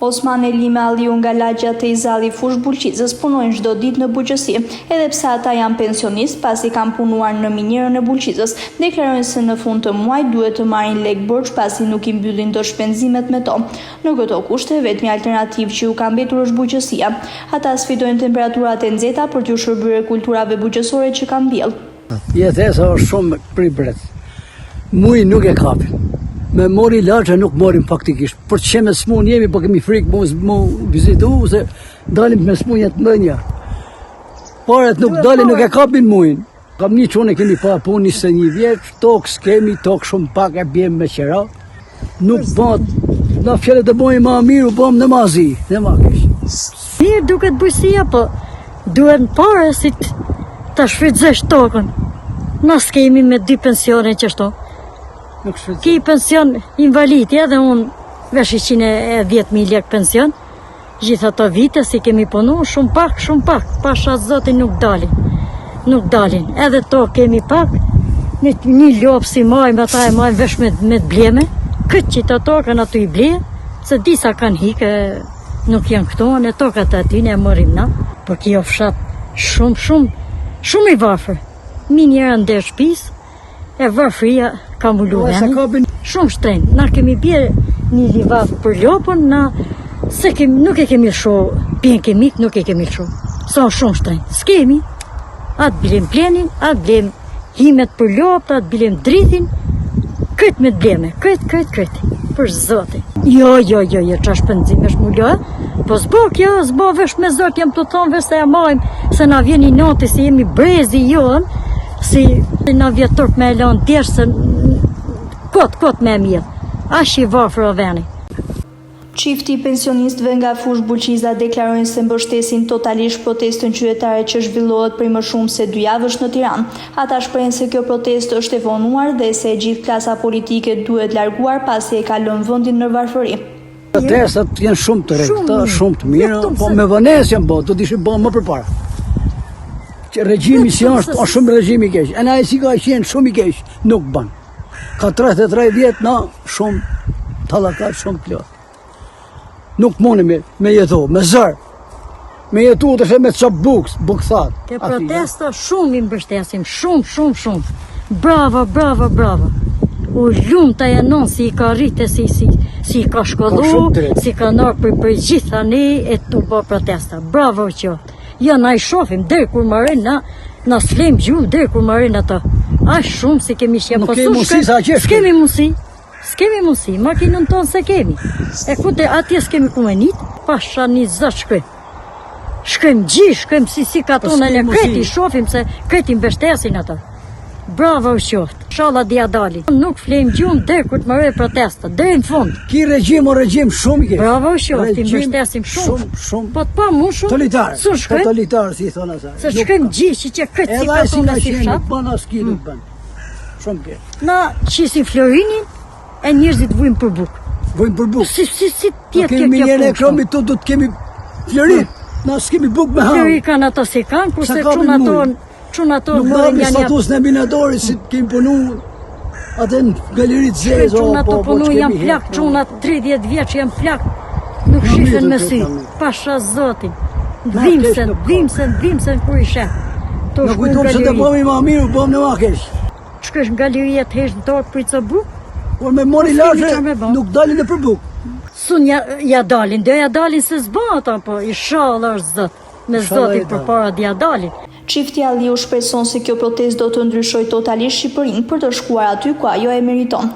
Osman Elime Alliu nga lagja të Izalli fush Bulqizës punojnë çdo ditë në bujqësi, edhe pse ata janë pensionist pasi kanë punuar në minierën e Bulqizës, deklarojnë se në fund të muajit duhet të marrin lek borxh pasi nuk i mbyllin dot shpenzimet me to. Në këto kushte vetmi alternativë që u ka mbetur është bujqësia. Ata sfidojnë temperaturat e nxehta për t'u shërbyer kulturave bujqësore që kanë mbjell. Jetesa është shumë pribret. Muj nuk e kapin. Me mori lagja nuk morim faktikisht. Për që me smun jemi, po kemi frikë mu vizitu, se dalim me smunjet mënja. Paret nuk dalin, nuk e kapin mujin. Kam një qone kemi pa pun 21 vjeç, tokë s'kemi, tokë shumë pak e bjem me qera. Nuk bat, na fjallet e bojnë ma miru, bom në mazi, në ma kesh. Mirë duket bujësia, po duhet në pare si të shfrytëzesh tokën. Na s'kemi me 2 pensione që shto. Ki pension invalidi edhe unë vesh 110.000 lek pension. Gjitha të vite si kemi punu, shumë pak, pasha zotin nuk dalin. Nuk dalin, edhe to kemi pak, një lopë si majmë, ata e majmë vesh me të bleme. Këtë që të tokën aty i ble, se disa kanë hike, nuk janë këto, në tokat aty ne mërim na. Por kjo fshat shumë i varfër. Minjera ndër shpis, e varfëria ka mullu veni. Shumë shtrenjtë. Na kemi bjerë një livat për lopën, nuk e kemi lësho, pjen kemik nuk e kemi lësho. Sa shumë shtrenjtë. S'kemi, atë bilim plenin, atë bilim himet për lopë, atë bilim dritin, këtë me të bleme, këtë, për zotin. Jo, qa shpenzim është mullo, po s'bo kjo, s'bo vesh me zot, jam të thonë vesh se ja majmë, se na vjen i noti, se jemi brezi jonë, si na vjetë turp me elan djesh, se kot me mjetë, ashtë i varfër o veni. Çifti pensionistëve nga fush Bulqiza deklarojnë se mbështesin totalisht protestën qytetare që zhvillohet prej më shumë se 2 javësh në Tiranë. Ata shprehen se kjo protestë është e vonuar dhe se gjithë klasa politike duhet larguar pasi e ka lënë vendin në varfëri. Protestat janë shumë të rrezikta, shumë të mira, po me vonesë janë bërë, do të ishin bërë më përpara. Që regjimi si është shumë regjim i keq. E na si ka qenë shumë i keq, nuk bën. Ka 33 vjet na shumë tallakat, shumë plot. Nuk mundi me jetu, me zër. Me jetu të shë me qap bukësat. Ke protesta shumë i mbështesim, shumë. Bravo. U lumë të janon si i ka rritë, si i ka shkollu, si ka nërë për gjitha ne e të bë protesta. Bravo që. Ja, na i shofim, dherë kur marin, na s'lem gjuhë, dherë kur marin ato. Ashtë shumë si kemi shjem pësu, s'kemi mundësi, makinën tonë se kemi. E kute atje s'kemi kumenit, pasha një zët shkrim. Shkrim si ka tonë e kreti shofim se kreti mbështesin ato. Bravo u qoftë, shala dia dalin. Nuk flejmë gjumë dherë kur të mërë protesta, dherë në fund. Ki regjim shumë i keq. Bravo u qoftë, i mbështesim shumë. Po të pa mu shumë, su shkrim. Totalitar, si thonë asa. Se shkrim gjithë që këtë si ka tonë e si fshat. Nuk bën as ki nuk bën. Shumë keq. Na qisim Florinin, e njerëzit vujnë për bukë. Vujnë për bukë? Si tjetë kjo kemi njëre e kromi të do të kemi Florin. Na s'kemi bukë me hamë. Flori kanë ato se kanë, kurse quna tonë nuk mapi status në minatori si kemi punu atë në galerit zezë. Quna të punu janë plak, quna 30 vjeç janë plak. Nuk shifën me sy, pasha zotin. Dhimsen kur i shef. Në kujtomë se të bëmi ma miru, bëmë në ma kesh. Shkësh në galeriet të heshtë në torë për i të bukë? Por me mori lashe, nuk dalin e për bukë. Sun ja dalin, do ja dalin se zba ata, po i shalë është zët. Me zotit për para d'ja dalin. Çifti Alliu shpreson se kjo protestë do të ndryshojë totalisht Shqipërinë për të shkuar aty ku ajo e meriton.